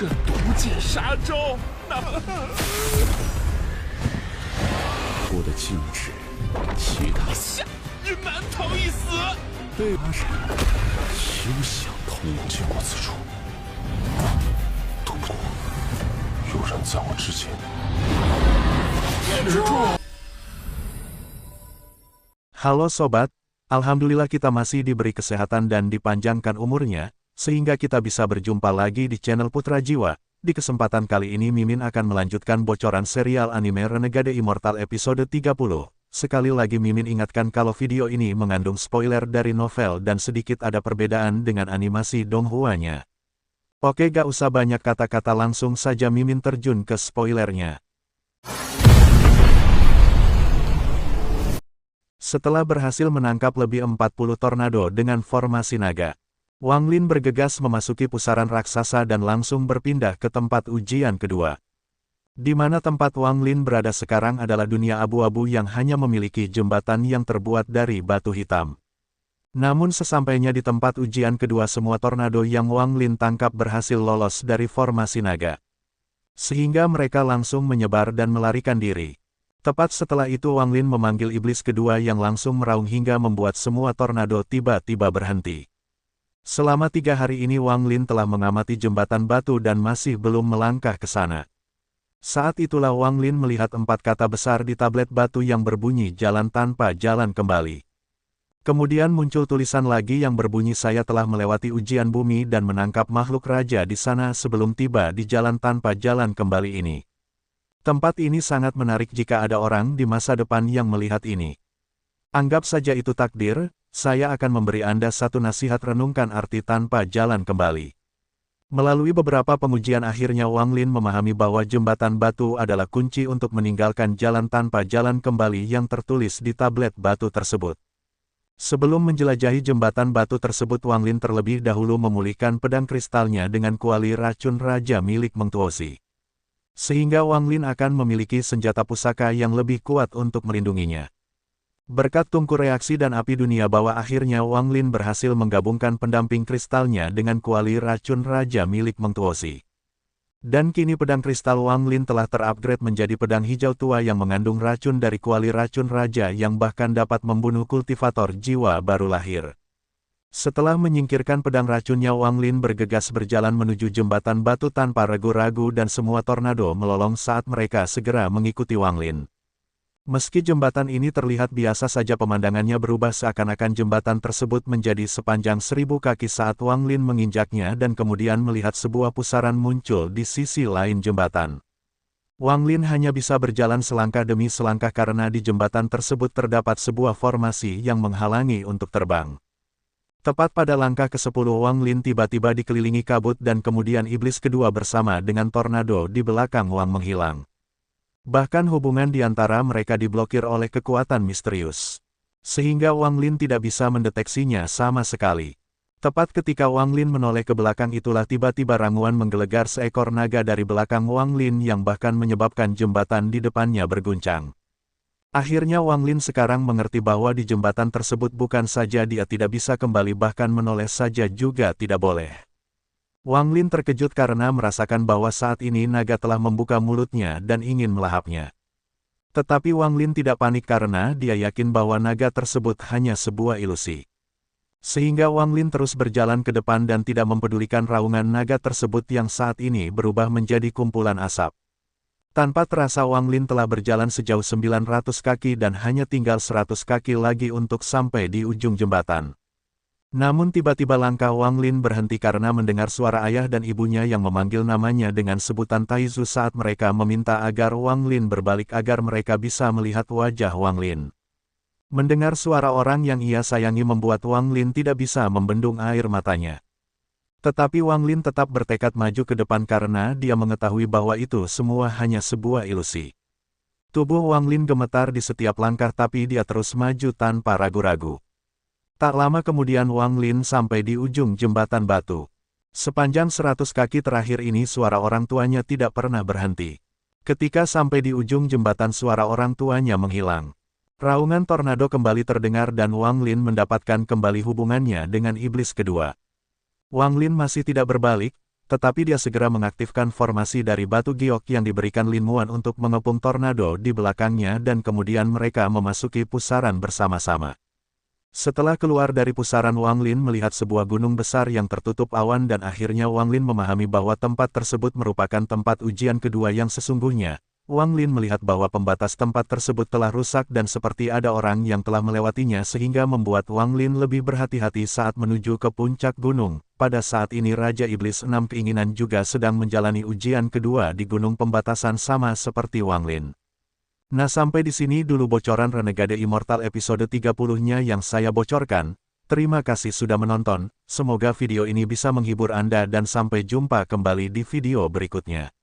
这毒箭杀招，那我的禁止，其他下也难逃一死。被他人休想通经过此处。不过，有人在我之前。止住！ Halo sobat, alhamdulillah kita masih diberi kesehatan dan dipanjangkan umurnya, sehingga kita bisa berjumpa lagi di channel Putra Jiwa. Di kesempatan kali ini Mimin akan melanjutkan bocoran serial anime Renegade Immortal episode 30. Sekali lagi Mimin ingatkan kalau video ini mengandung spoiler dari novel dan sedikit ada perbedaan dengan animasi Donghua-nya. Oke, gak usah banyak kata-kata, langsung saja Mimin terjun ke spoilernya. Setelah berhasil menangkap lebih 40 tornado dengan formasi naga, Wang Lin bergegas memasuki pusaran raksasa dan langsung berpindah ke tempat ujian kedua. Di mana tempat Wang Lin berada sekarang adalah dunia abu-abu yang hanya memiliki jembatan yang terbuat dari batu hitam. Namun sesampainya di tempat ujian kedua, semua tornado yang Wang Lin tangkap berhasil lolos dari formasi naga. Sehingga mereka langsung menyebar dan melarikan diri. Tepat setelah itu Wang Lin memanggil iblis kedua yang langsung meraung hingga membuat semua tornado tiba-tiba berhenti. Selama 3 hari ini Wang Lin telah mengamati jembatan batu dan masih belum melangkah ke sana. Saat itulah Wang Lin melihat 4 kata besar di tablet batu yang berbunyi jalan tanpa jalan kembali. Kemudian muncul tulisan lagi yang berbunyi saya telah melewati ujian bumi dan menangkap makhluk raja di sana sebelum tiba di jalan tanpa jalan kembali ini. Tempat ini sangat menarik jika ada orang di masa depan yang melihat ini. Anggap saja itu takdir, saya akan memberi Anda satu nasihat, renungkan arti tanpa jalan kembali. Melalui beberapa pengujian akhirnya Wang Lin memahami bahwa jembatan batu adalah kunci untuk meninggalkan jalan tanpa jalan kembali yang tertulis di tablet batu tersebut. Sebelum menjelajahi jembatan batu tersebut, Wang Lin terlebih dahulu memulihkan pedang kristalnya dengan kuali racun raja milik Meng Tuozi. Sehingga Wang Lin akan memiliki senjata pusaka yang lebih kuat untuk melindunginya. Berkat tungku reaksi dan api dunia bawah, akhirnya Wang Lin berhasil menggabungkan pendamping kristalnya dengan kuali racun raja milik Meng Tuozi. Dan kini pedang kristal Wang Lin telah terupgrade menjadi pedang hijau tua yang mengandung racun dari kuali racun raja yang bahkan dapat membunuh kultivator jiwa baru lahir. Setelah menyingkirkan pedang racunnya, Wang Lin bergegas berjalan menuju jembatan batu tanpa ragu-ragu dan semua tornado melolong saat mereka segera mengikuti Wang Lin. Meski jembatan ini terlihat biasa saja, pemandangannya berubah seakan-akan jembatan tersebut menjadi sepanjang 1000 kaki saat Wang Lin menginjaknya dan kemudian melihat sebuah pusaran muncul di sisi lain jembatan. Wang Lin hanya bisa berjalan selangkah demi selangkah karena di jembatan tersebut terdapat sebuah formasi yang menghalangi untuk terbang. Tepat pada langkah ke-10 Wang Lin tiba-tiba dikelilingi kabut dan kemudian iblis kedua bersama dengan tornado di belakang Wang menghilang. Bahkan hubungan di antara mereka diblokir oleh kekuatan misterius. Sehingga Wang Lin tidak bisa mendeteksinya sama sekali. Tepat ketika Wang Lin menoleh ke belakang itulah tiba-tiba ramuan menggelegar seekor naga dari belakang Wang Lin yang bahkan menyebabkan jembatan di depannya berguncang. Akhirnya Wang Lin sekarang mengerti bahwa di jembatan tersebut bukan saja dia tidak bisa kembali, bahkan menoleh saja juga tidak boleh. Wang Lin terkejut karena merasakan bahwa saat ini naga telah membuka mulutnya dan ingin melahapnya. Tetapi Wang Lin tidak panik karena dia yakin bahwa naga tersebut hanya sebuah ilusi. Sehingga Wang Lin terus berjalan ke depan dan tidak mempedulikan raungan naga tersebut yang saat ini berubah menjadi kumpulan asap. Tanpa terasa Wang Lin telah berjalan sejauh 900 kaki dan hanya tinggal 100 kaki lagi untuk sampai di ujung jembatan. Namun tiba-tiba langkah Wang Lin berhenti karena mendengar suara ayah dan ibunya yang memanggil namanya dengan sebutan Taizu saat mereka meminta agar Wang Lin berbalik agar mereka bisa melihat wajah Wang Lin. Mendengar suara orang yang ia sayangi membuat Wang Lin tidak bisa membendung air matanya. Tetapi Wang Lin tetap bertekad maju ke depan karena dia mengetahui bahwa itu semua hanya sebuah ilusi. Tubuh Wang Lin gemetar di setiap langkah tapi dia terus maju tanpa ragu-ragu. Tak lama kemudian Wang Lin sampai di ujung jembatan batu. Sepanjang 100 kaki terakhir ini suara orang tuanya tidak pernah berhenti. Ketika sampai di ujung jembatan suara orang tuanya menghilang. Raungan tornado kembali terdengar dan Wang Lin mendapatkan kembali hubungannya dengan iblis kedua. Wang Lin masih tidak berbalik, Tetapi dia segera mengaktifkan formasi dari batu giok yang diberikan Lin Muan untuk mengepung tornado di belakangnya dan kemudian mereka memasuki pusaran bersama-sama. Setelah keluar dari pusaran, Wang Lin melihat sebuah gunung besar yang tertutup awan dan akhirnya Wang Lin memahami bahwa tempat tersebut merupakan tempat ujian kedua yang sesungguhnya. Wang Lin melihat bahwa pembatas tempat tersebut telah rusak dan seperti ada orang yang telah melewatinya sehingga membuat Wang Lin lebih berhati-hati saat menuju ke puncak gunung. Pada saat ini Raja Iblis 6 Keinginan juga sedang menjalani ujian kedua di gunung pembatasan sama seperti Wang Lin. Nah, sampai di sini dulu bocoran Renegade Immortal episode 30-nya yang saya bocorkan. Terima kasih sudah menonton, semoga video ini bisa menghibur Anda dan sampai jumpa kembali di video berikutnya.